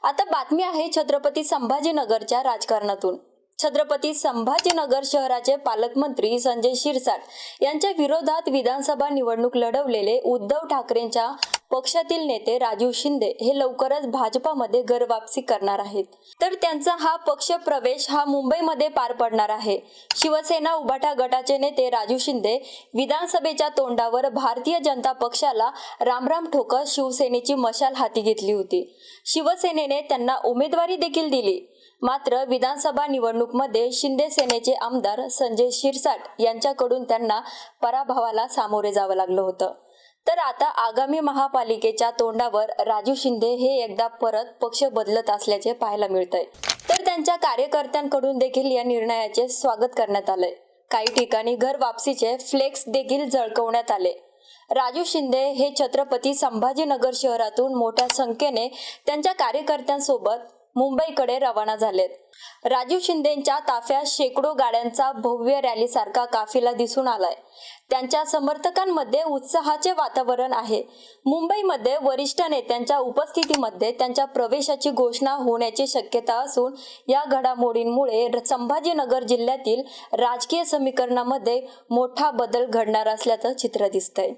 आता बातमी आहे छत्रपती संभाजीनगरच्या राजकारणातून। छत्रपती संभाजीनगर शहराचे पालकमंत्री संजय शिरसाट यांच्या विरोधात विधानसभा निवडणूक लढवलेले उद्धव ठाकरेंच्या पक्षातील नेते राजू शिंदे हे लवकरच भाजपामध्ये घरवापसी करणार आहेत। तर त्यांचा हा पक्ष प्रवेश मुंबईमध्ये पार पडणार आहे। शिवसेना उभाटा गटाचे नेते राजू शिंदे विधानसभेच्या तोंडावर भारतीय जनता पक्षाला रामराम ठोकत शिवसेनेची मशाल हाती घेतली होती। शिवसेनेने त्यांना उमेदवारी देखील दिली। मात्र विधानसभा निवडणूकमध्ये शिंदे सेनेचे आमदार संजय शिरसाट यांच्याकडून त्यांना पराभवाला सामोरे जावं लागलं होतं। तर आता आगामी महापालिकेच्या तोंडावर राजू शिंदे हे एकदा परत पक्ष बदलत असल्याचे पाहायला मिळतंय। तर त्यांच्या कार्यकर्त्यांकडून देखील या निर्णयाचे स्वागत करण्यात आलंय। काही ठिकाणी घर वापसीचे फ्लेक्स देखील झळकवण्यात आले। राजू शिंदे हे छत्रपती संभाजीनगर शहरातून मोठ्या संख्येने त्यांच्या कार्यकर्त्यांसोबत मुंबईकडे रवाना झालेत। राजू शिंदेंच्या ताफ्यात शेकडो गाड्यांचा भव्य रॅलीसारखा काफिला दिसून आलाय। त्यांच्या समर्थकांमध्ये उत्साहाचे वातावरण आहे। मुंबईमध्ये वरिष्ठ नेत्यांच्या उपस्थितीमध्ये त्यांच्या प्रवेशाची घोषणा होण्याची शक्यता असून या घडामोडींमुळे संभाजीनगर जिल्ह्यातील राजकीय समीकरणामध्ये मोठा बदल घडणार असल्याचं चित्र दिसतंय।